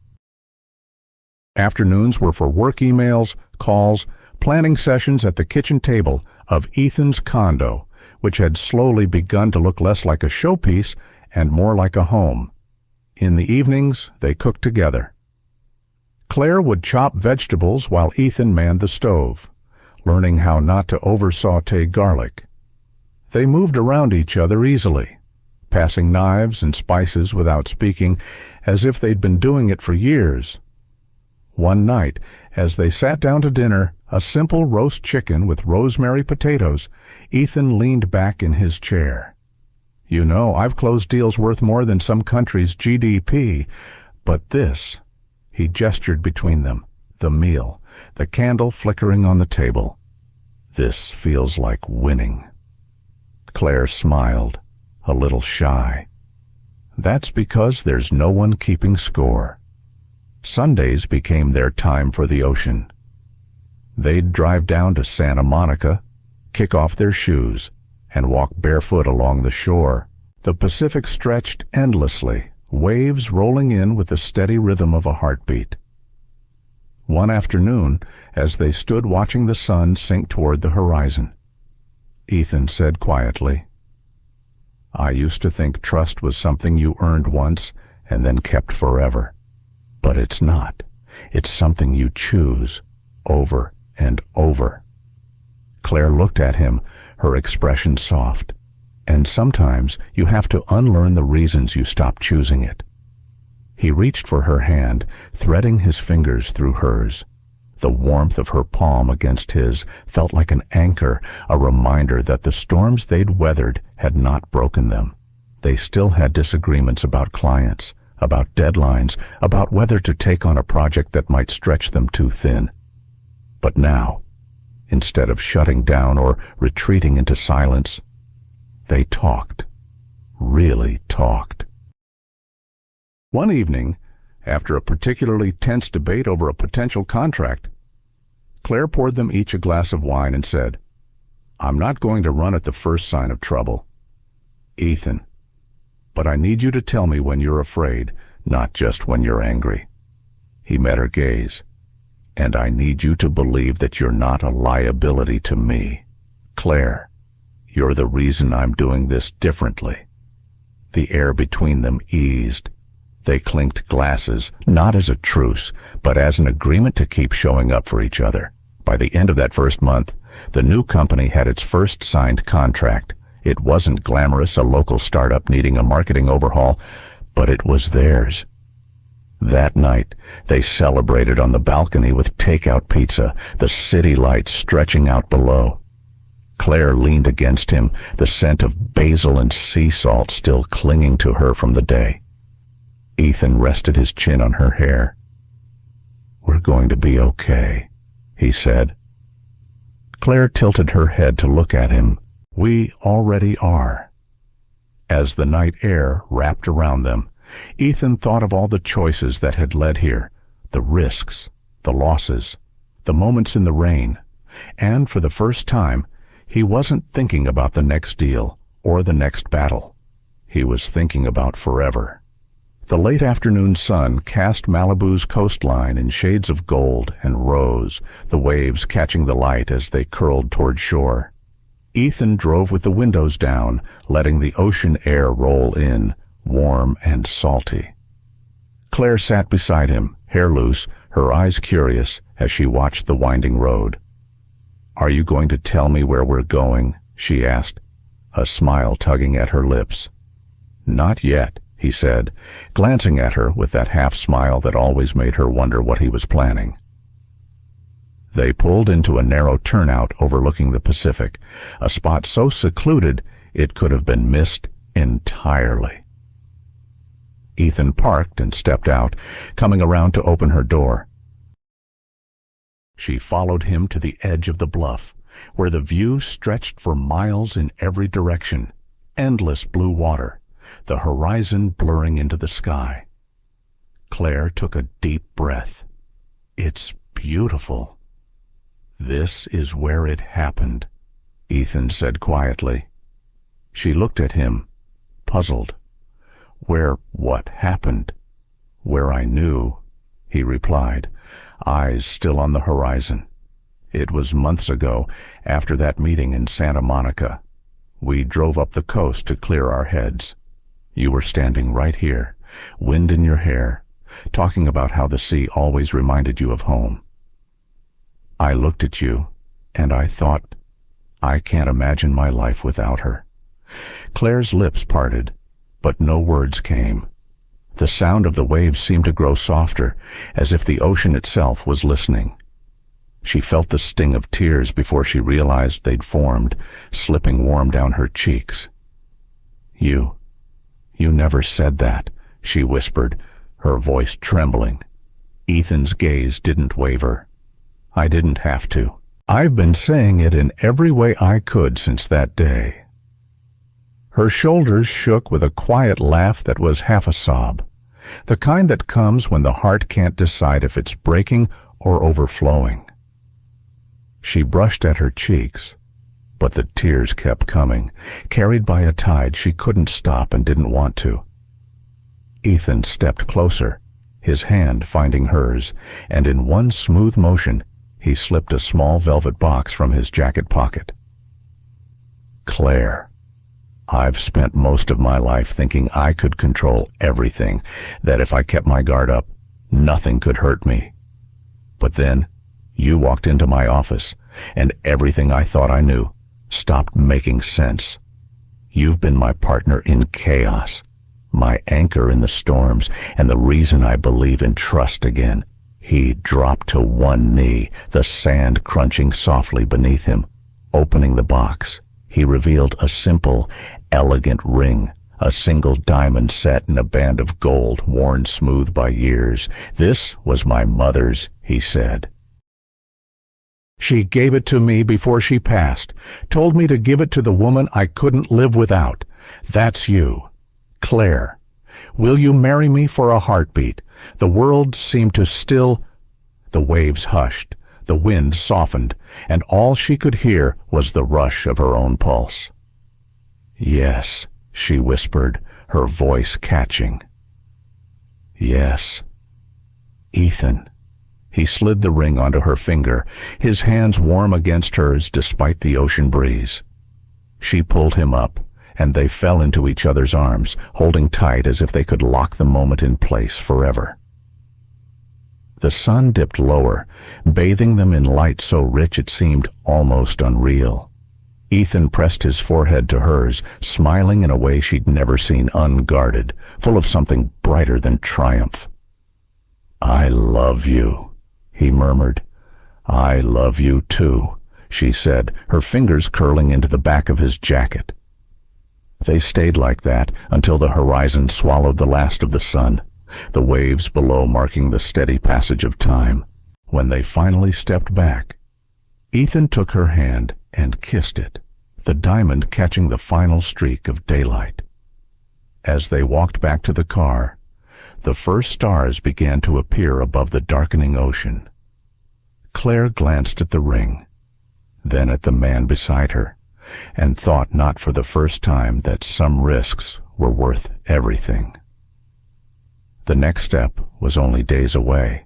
Afternoons were for work emails, calls, planning sessions at the kitchen table of Ethan's condo, which had slowly begun to look less like a showpiece and more like a home. In the evenings, they cooked together. Claire would chop vegetables while Ethan manned the stove, learning how not to over-saute garlic. They moved around each other easily, passing knives and spices without speaking, as if they'd been doing it for years. One night, as they sat down to dinner, a simple roast chicken with rosemary potatoes, Ethan leaned back in his chair. "You know, I've closed deals worth more than some country's GDP, but this..." He gestured between them, the meal, the candle flickering on the table. "This feels like winning." Claire smiled, a little shy. "That's because there's no one keeping score." Sundays became their time for the ocean. They'd drive down to Santa Monica, kick off their shoes, and walk barefoot along the shore. The Pacific stretched endlessly, waves rolling in with the steady rhythm of a heartbeat. One afternoon, as they stood watching the sun sink toward the horizon, Ethan said quietly, "I used to think trust was something you earned once and then kept forever. But it's not. It's something you choose, over and over." Claire looked at him, her expression soft. "And sometimes you have to unlearn the reasons you stopped choosing it." He reached for her hand, threading his fingers through hers. The warmth of her palm against his felt like an anchor, a reminder that the storms they'd weathered had not broken them. They still had disagreements about clients, about deadlines, about whether to take on a project that might stretch them too thin. But now, instead of shutting down or retreating into silence, they talked, really talked. One evening, after a particularly tense debate over a potential contract, Claire poured them each a glass of wine and said, "I'm not going to run at the first sign of trouble, Ethan, but I need you to tell me when you're afraid, not just when you're angry." He met her gaze. "And I need you to believe that you're not a liability to me. Claire, you're the reason I'm doing this differently." The air between them eased. They clinked glasses, not as a truce, but as an agreement to keep showing up for each other. By the end of that first month, the new company had its first signed contract. It wasn't glamorous, a local startup needing a marketing overhaul, but it was theirs. That night, they celebrated on the balcony with takeout pizza, the city lights stretching out below. Claire leaned against him, the scent of basil and sea salt still clinging to her from the day. Ethan rested his chin on her hair. "We're going to be okay," he said. Claire tilted her head to look at him. "We already are." As the night air wrapped around them, Ethan thought of all the choices that had led here, the risks, the losses, the moments in the rain, and for the first time, he wasn't thinking about the next deal or the next battle. He was thinking about forever. The late afternoon sun cast Malibu's coastline in shades of gold and rose, the waves catching the light as they curled toward shore. Ethan drove with the windows down, letting the ocean air roll in, warm and salty. Claire sat beside him, hair loose, her eyes curious, as she watched the winding road. "Are you going to tell me where we're going?" she asked, a smile tugging at her lips. "Not yet," he said, glancing at her with that half-smile that always made her wonder what he was planning. They pulled into a narrow turnout overlooking the Pacific, a spot so secluded it could have been missed entirely. Ethan parked and stepped out, coming around to open her door. She followed him to the edge of the bluff, where the view stretched for miles in every direction, endless blue water, the horizon blurring into the sky. Claire took a deep breath. "It's beautiful." "This is where it happened," Ethan said quietly. She looked at him, puzzled. "Where what happened?" "Where I knew," he replied, eyes still on the horizon. "It was months ago, after that meeting in Santa Monica. We drove up the coast to clear our heads. You were standing right here, wind in your hair, talking about how the sea always reminded you of home. I looked at you, and I thought, I can't imagine my life without her." Claire's lips parted, but no words came. The sound of the waves seemed to grow softer, as if the ocean itself was listening. She felt the sting of tears before she realized they'd formed, slipping warm down her cheeks. You never said that," she whispered, her voice trembling. Ethan's gaze didn't waver. "I didn't have to. I've been saying it in every way I could since that day." Her shoulders shook with a quiet laugh that was half a sob, the kind that comes when the heart can't decide if it's breaking or overflowing. She brushed at her cheeks, but the tears kept coming, carried by a tide she couldn't stop and didn't want to. Ethan stepped closer, his hand finding hers, and in one smooth motion, he slipped a small velvet box from his jacket pocket. "Claire, I've spent most of my life thinking I could control everything, that if I kept my guard up, nothing could hurt me. But then, you walked into my office, and everything I thought I knew stopped making sense. You've been my partner in chaos, my anchor in the storms, and the reason I believe in trust again." He dropped to one knee, the sand crunching softly beneath him. Opening the box, he revealed a simple, elegant ring, a single diamond set in a band of gold worn smooth by years. "This was my mother's," he said. "She gave it to me before she passed, told me to give it to the woman I couldn't live without. That's you, Claire. Will you marry me for a heartbeat? The world seemed to still. The waves hushed, the wind softened, and all she could hear was the rush of her own pulse. Yes, she whispered, her voice catching. Yes. Ethan. He slid the ring onto her finger, his hands warm against hers despite the ocean breeze. She pulled him up, and they fell into each other's arms, holding tight as if they could lock the moment in place forever. The sun dipped lower, bathing them in light so rich it seemed almost unreal. Ethan pressed his forehead to hers, smiling in a way she'd never seen unguarded, full of something brighter than triumph. "I love you," he murmured. "I love you too," she said, her fingers curling into the back of his jacket. They stayed like that until the horizon swallowed the last of the sun, the waves below marking the steady passage of time. When they finally stepped back, Ethan took her hand and kissed it, the diamond catching the final streak of daylight. As they walked back to the car, the first stars began to appear above the darkening ocean. Claire glanced at the ring, then at the man beside her, and thought not for the first time that some risks were worth everything. The next step was only days away.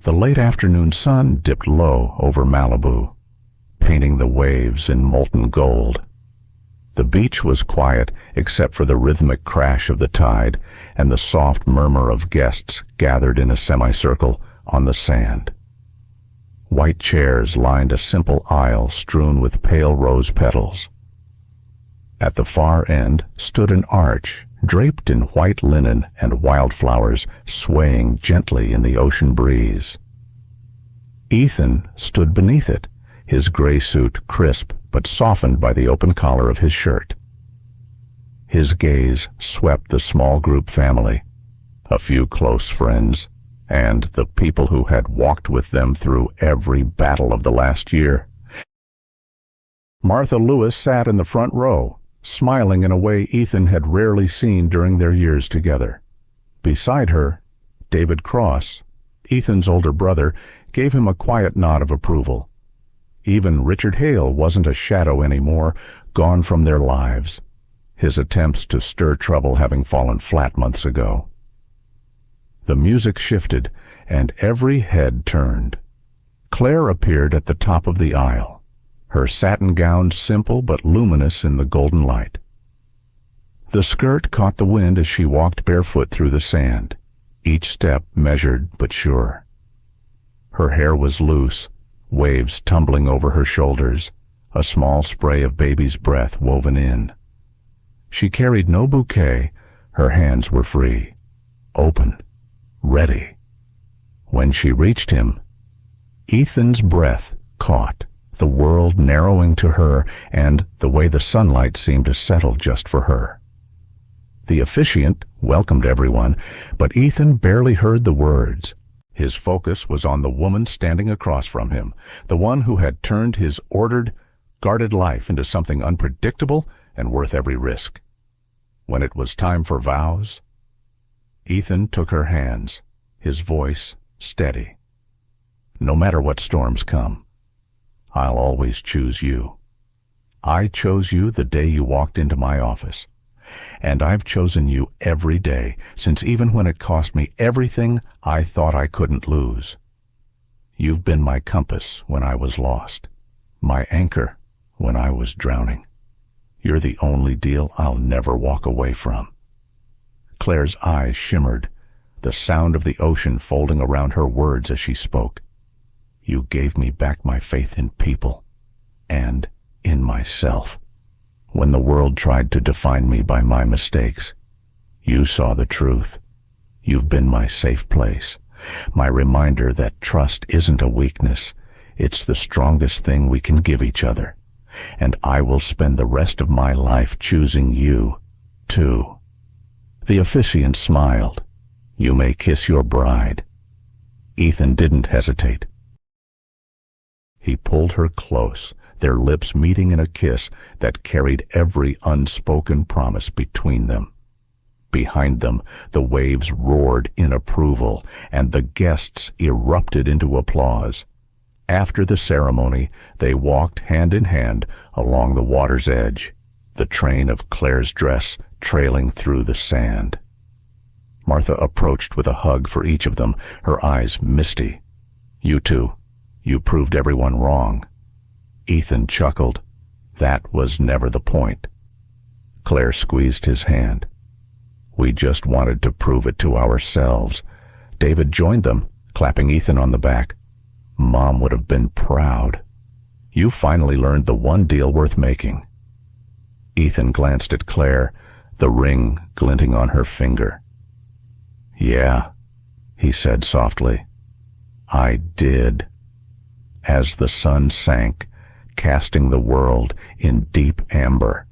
The late afternoon sun dipped low over Malibu, painting the waves in molten gold. The beach was quiet except for the rhythmic crash of the tide and the soft murmur of guests gathered in a semicircle on the sand. White chairs lined a simple aisle strewn with pale rose petals. At the far end stood an arch draped in white linen and wildflowers swaying gently in the ocean breeze. Ethan stood beneath it, his gray suit crisp but softened by the open collar of his shirt. His gaze swept the small group family, a few close friends, and the people who had walked with them through every battle of the last year. Martha Lewis sat in the front row, smiling in a way Ethan had rarely seen during their years together. Beside her, David Cross, Ethan's older brother, gave him a quiet nod of approval. Even Richard Hale wasn't a shadow anymore, gone from their lives, his attempts to stir trouble having fallen flat months ago. The music shifted, and every head turned. Claire appeared at the top of the aisle, her satin gown simple but luminous in the golden light. The skirt caught the wind as she walked barefoot through the sand, each step measured but sure. Her hair was loose, waves tumbling over her shoulders, a small spray of baby's breath woven in. She carried no bouquet, her hands were free, open, ready. When she reached him, Ethan's breath caught, the world narrowing to her and the way the sunlight seemed to settle just for her. The officiant welcomed everyone, but Ethan barely heard the words. His focus was on the woman standing across from him, the one who had turned his ordered, guarded life into something unpredictable and worth every risk. When it was time for vows, Ethan took her hands, his voice steady. "No matter what storms come, I'll always choose you. I chose you the day you walked into my office. And I've chosen you every day, since even when it cost me everything I thought I couldn't lose. You've been my compass when I was lost, my anchor when I was drowning. You're the only deal I'll never walk away from." Claire's eyes shimmered, the sound of the ocean folding around her words as she spoke. "You gave me back my faith in people and in myself. When the world tried to define me by my mistakes, you saw the truth. You've been my safe place, my reminder that trust isn't a weakness, it's the strongest thing we can give each other. And I will spend the rest of my life choosing you, too." The officiant smiled. "You may kiss your bride." Ethan didn't hesitate. He pulled her close, their lips meeting in a kiss that carried every unspoken promise between them. Behind them, the waves roared in approval, and the guests erupted into applause. After the ceremony, they walked hand in hand along the water's edge, the train of Claire's dress trailing through the sand. Martha approached with a hug for each of them, her eyes misty. "You two, you proved everyone wrong." Ethan chuckled. That was never the point. Claire squeezed his hand. "We just wanted to prove it to ourselves." David joined them, clapping Ethan on the back. "Mom would have been proud. You finally learned the one deal worth making." Ethan glanced at Claire, the ring glinting on her finger. "Yeah," he said softly, "I did." As the sun sank, casting the world in deep amber,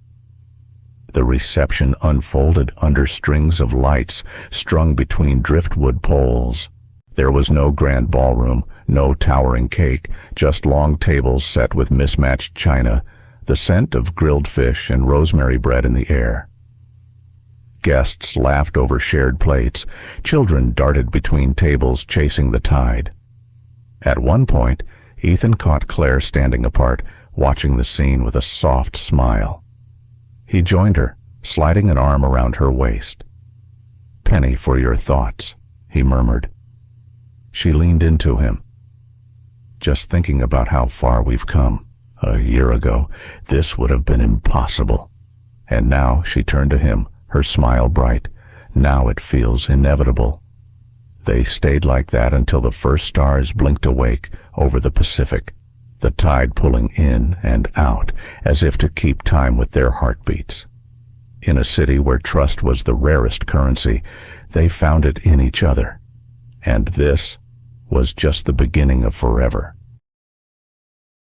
the reception unfolded under strings of lights strung between driftwood poles. There was no grand ballroom, no towering cake, just long tables set with mismatched china, the scent of grilled fish and rosemary bread in the air. Guests laughed over shared plates. Children darted between tables, chasing the tide. At one point, Ethan caught Claire standing apart, watching the scene with a soft smile. He joined her, sliding an arm around her waist. "Penny for your thoughts," he murmured. She leaned into him. "Just thinking about how far we've come. A year ago, this would have been impossible." And now she turned to him, her smile bright. "Now it feels inevitable." They stayed like that until the first stars blinked awake over the Pacific, the tide pulling in and out as if to keep time with their heartbeats. In a city where trust was the rarest currency, they found it in each other. And this was just the beginning of forever.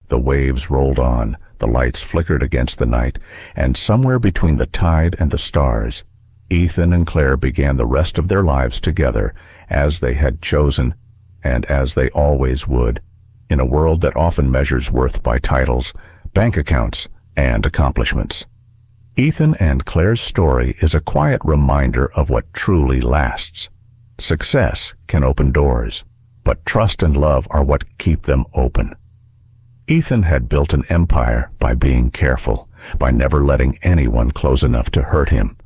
The waves rolled on, the lights flickered against the night, and somewhere between the tide and the stars, Ethan and Claire began the rest of their lives together, as they had chosen, and as they always would, in a world that often measures worth by titles, bank accounts, and accomplishments. Ethan and Claire's story is a quiet reminder of what truly lasts. Success can open doors, but trust and love are what keep them open. Ethan had built an empire by being careful, by never letting anyone close enough to hurt him.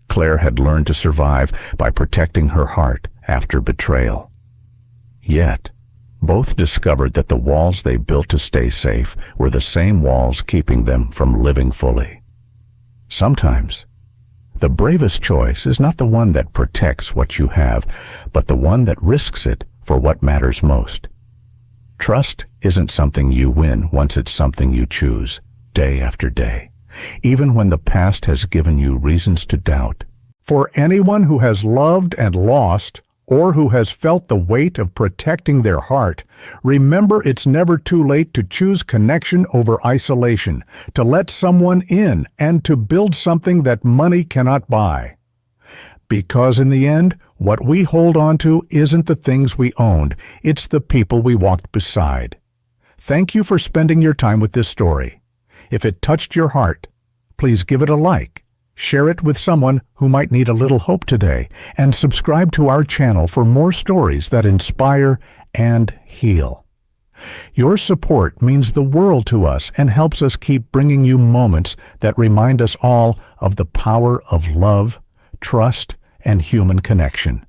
Claire had learned to survive by protecting her heart after betrayal. Yet, both discovered that the walls they built to stay safe were the same walls keeping them from living fully. Sometimes, the bravest choice is not the one that protects what you have, but the one that risks it for what matters most. Trust isn't something you win once it's something you choose, day after day, even when the past has given you reasons to doubt. For anyone who has loved and lost, or who has felt the weight of protecting their heart, remember it's never too late to choose connection over isolation, to let someone in, and to build something that money cannot buy. Because in the end, what we hold on to isn't the things we owned, it's the people we walked beside. Thank you for spending your time with this story. If it touched your heart, please give it a like, share it with someone who might need a little hope today, and subscribe to our channel for more stories that inspire and heal. Your support means the world to us and helps us keep bringing you moments that remind us all of the power of love, trust, and human connection.